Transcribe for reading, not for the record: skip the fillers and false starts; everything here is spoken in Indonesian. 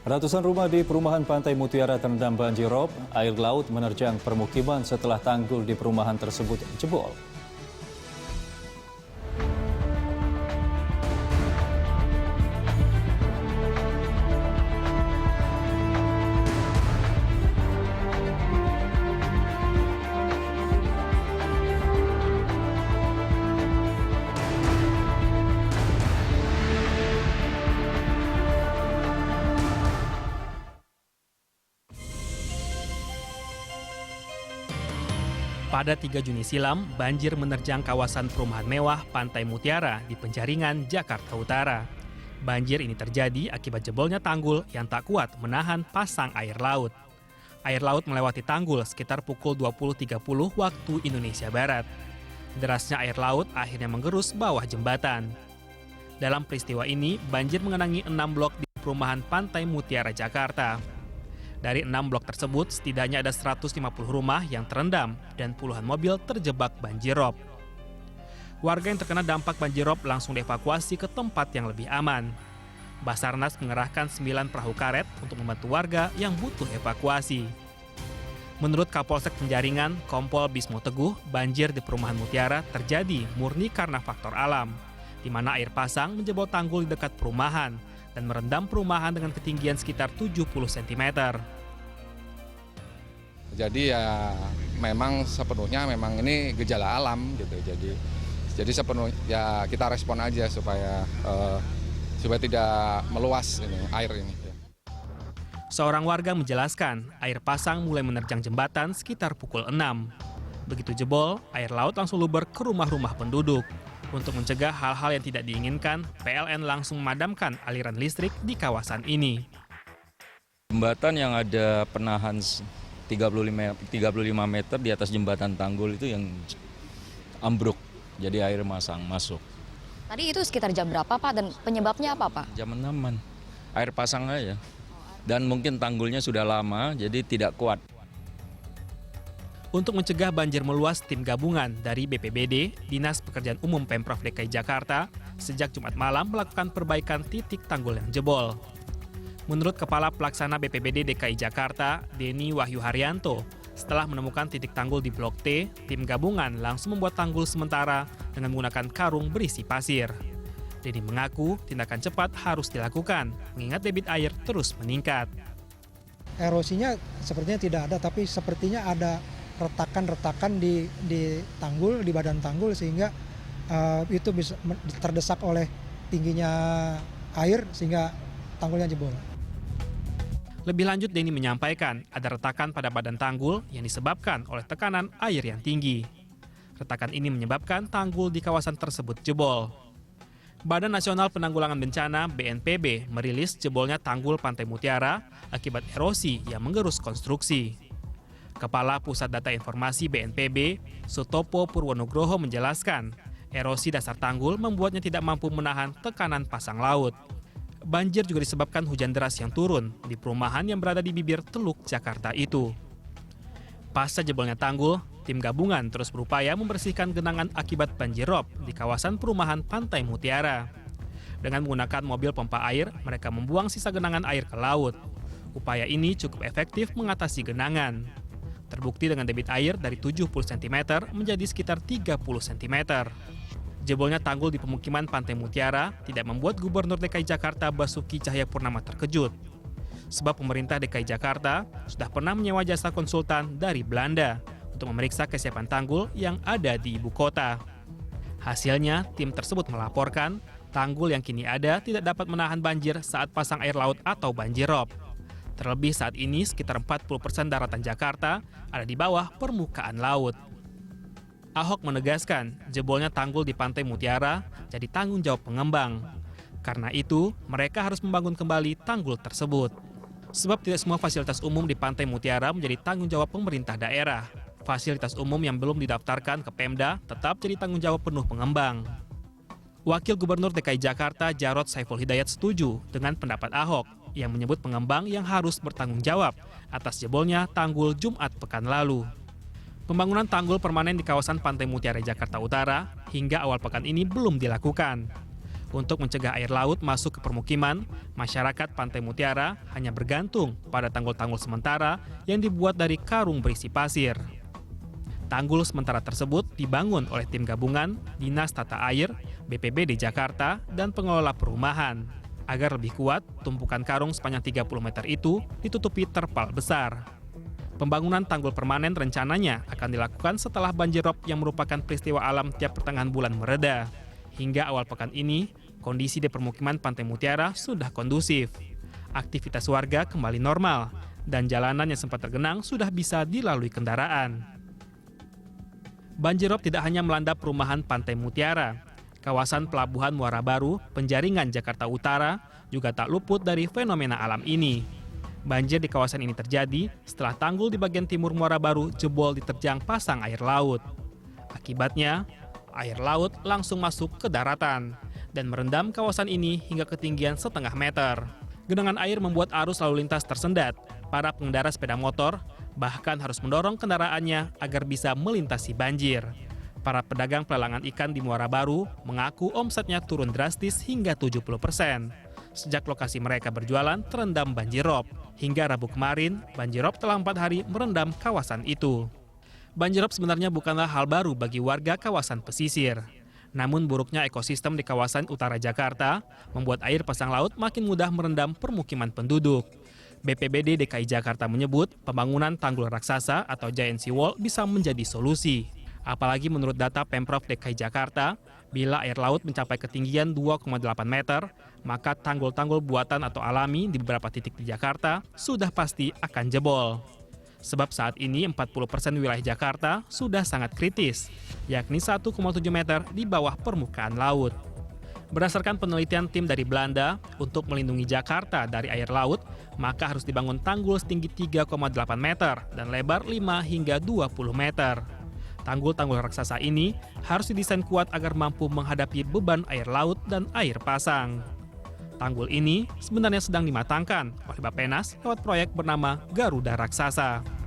Ratusan rumah di perumahan Pantai Mutiara terendam banjir rob. Air laut menerjang permukiman setelah tanggul di perumahan tersebut jebol. Pada 3 Juni silam, banjir menerjang kawasan perumahan mewah Pantai Mutiara di Penjaringan, Jakarta Utara. Banjir ini terjadi akibat jebolnya tanggul yang tak kuat menahan pasang air laut. Air laut melewati tanggul sekitar pukul 20.30 waktu Indonesia Barat. Derasnya air laut akhirnya menggerus bawah jembatan. Dalam peristiwa ini, banjir mengenangi 6 blok di perumahan Pantai Mutiara, Jakarta. Dari 6 blok tersebut, setidaknya ada 150 rumah yang terendam dan puluhan mobil terjebak banjir rob. Warga yang terkena dampak banjir rob langsung dievakuasi ke tempat yang lebih aman. Basarnas mengerahkan 9 perahu karet untuk membantu warga yang butuh evakuasi. Menurut Kapolsek Penjaringan, Kompol Bismo Teguh, banjir di perumahan Mutiara terjadi murni karena faktor alam, di mana air pasang menjebol tanggul di dekat perumahan dan merendam perumahan dengan ketinggian sekitar 70 cm. Jadi ya memang sepenuhnya ini gejala alam gitu. Jadi sepenuhnya ya kita respon aja supaya tidak meluas air ini. Seorang warga menjelaskan, air pasang mulai menerjang jembatan sekitar pukul 6. Begitu jebol, air laut langsung luber ke rumah-rumah penduduk. Untuk mencegah hal-hal yang tidak diinginkan, PLN langsung memadamkan aliran listrik di kawasan ini. Jembatan yang ada penahan 35 meter di atas jembatan tanggul itu yang ambruk, jadi air masuk. Tadi itu sekitar jam berapa Pak dan penyebabnya apa Pak? Jam 6-an, air pasang aja. Dan mungkin tanggulnya sudah lama, jadi tidak kuat. Untuk mencegah banjir meluas, tim gabungan dari BPBD, Dinas Pekerjaan Umum Pemprov DKI Jakarta, sejak Jumat malam melakukan perbaikan titik tanggul yang jebol. Menurut Kepala Pelaksana BPBD DKI Jakarta, Denny Wahyu Haryanto, setelah menemukan titik tanggul di Blok T, tim gabungan langsung membuat tanggul sementara dengan menggunakan karung berisi pasir. Denny mengaku tindakan cepat harus dilakukan, mengingat debit air terus meningkat. Erosinya sepertinya tidak ada, tapi sepertinya ada retakan-retakan di tanggul, di badan tanggul, sehingga itu bisa terdesak oleh tingginya air sehingga tanggulnya jebol. Lebih lanjut, Denny menyampaikan ada retakan pada badan tanggul yang disebabkan oleh tekanan air yang tinggi. Retakan ini menyebabkan tanggul di kawasan tersebut jebol. Badan Nasional Penanggulangan Bencana (BNPB) merilis jebolnya tanggul Pantai Mutiara akibat erosi yang menggerus konstruksi. Kepala Pusat Data Informasi BNPB, Sutopo Purwonugroho menjelaskan, erosi dasar tanggul membuatnya tidak mampu menahan tekanan pasang laut. Banjir juga disebabkan hujan deras yang turun di perumahan yang berada di bibir Teluk Jakarta itu. Pasca jebolnya tanggul, tim gabungan terus berupaya membersihkan genangan akibat banjir rob di kawasan perumahan Pantai Mutiara. Dengan menggunakan mobil pompa air, mereka membuang sisa genangan air ke laut. Upaya ini cukup efektif mengatasi genangan. Terbukti dengan debit air dari 70 cm menjadi sekitar 30 cm. Jebolnya tanggul di pemukiman Pantai Mutiara tidak membuat Gubernur DKI Jakarta Basuki Cahayapurnama terkejut. Sebab pemerintah DKI Jakarta sudah pernah menyewa jasa konsultan dari Belanda untuk memeriksa kesiapan tanggul yang ada di ibu kota. Hasilnya, tim tersebut melaporkan tanggul yang kini ada tidak dapat menahan banjir saat pasang air laut atau banjir rob. Terlebih saat ini sekitar 40% daratan Jakarta ada di bawah permukaan laut. Ahok menegaskan jebolnya tanggul di Pantai Mutiara jadi tanggung jawab pengembang. Karena itu, mereka harus membangun kembali tanggul tersebut. Sebab tidak semua fasilitas umum di Pantai Mutiara menjadi tanggung jawab pemerintah daerah. Fasilitas umum yang belum didaftarkan ke Pemda tetap jadi tanggung jawab penuh pengembang. Wakil Gubernur DKI Jakarta Jarod Saiful Hidayat setuju dengan pendapat Ahok yang menyebut pengembang yang harus bertanggung jawab atas jebolnya tanggul Jumat pekan lalu. Pembangunan tanggul permanen di kawasan Pantai Mutiara, Jakarta Utara hingga awal pekan ini belum dilakukan. Untuk mencegah air laut masuk ke permukiman, masyarakat Pantai Mutiara hanya bergantung pada tanggul-tanggul sementara yang dibuat dari karung berisi pasir. Tanggul sementara tersebut dibangun oleh tim gabungan, Dinas Tata Air, BPBD Jakarta, dan pengelola perumahan. Agar lebih kuat, tumpukan karung sepanjang 30 meter itu ditutupi terpal besar. Pembangunan tanggul permanen rencananya akan dilakukan setelah banjir rob yang merupakan peristiwa alam tiap pertengahan bulan mereda. Hingga awal pekan ini, kondisi di permukiman Pantai Mutiara sudah kondusif. Aktivitas warga kembali normal, dan jalanan yang sempat tergenang sudah bisa dilalui kendaraan. Banjir rob tidak hanya melanda perumahan Pantai Mutiara. Kawasan Pelabuhan Muara Baru, Penjaringan, Jakarta Utara juga tak luput dari fenomena alam ini. Banjir di kawasan ini terjadi setelah tanggul di bagian timur Muara Baru jebol diterjang pasang air laut. Akibatnya, air laut langsung masuk ke daratan dan merendam kawasan ini hingga ketinggian 0,5 meter. Genangan air membuat arus lalu lintas tersendat. Para pengendara sepeda motor bahkan harus mendorong kendaraannya agar bisa melintasi banjir. Para pedagang pelelangan ikan di Muara Baru mengaku omsetnya turun drastis hingga 70%. Sejak lokasi mereka berjualan terendam banjir rob. Hingga Rabu kemarin, banjir rob telah 4 hari merendam kawasan itu. Banjir rob sebenarnya bukanlah hal baru bagi warga kawasan pesisir. Namun buruknya ekosistem di kawasan utara Jakarta membuat air pasang laut makin mudah merendam permukiman penduduk. BPBD DKI Jakarta menyebut pembangunan tanggul raksasa atau giant sea wall bisa menjadi solusi. Apalagi menurut data Pemprov DKI Jakarta, bila air laut mencapai ketinggian 2,8 meter, maka tanggul-tanggul buatan atau alami di beberapa titik di Jakarta sudah pasti akan jebol. Sebab saat ini 40% wilayah Jakarta sudah sangat kritis, yakni 1,7 meter di bawah permukaan laut. Berdasarkan penelitian tim dari Belanda, untuk melindungi Jakarta dari air laut, maka harus dibangun tanggul setinggi 3,8 meter dan lebar 5 hingga 20 meter. Tanggul-tanggul raksasa ini harus didesain kuat agar mampu menghadapi beban air laut dan air pasang. Tanggul ini sebenarnya sedang dimatangkan oleh Bappenas lewat proyek bernama Garuda Raksasa.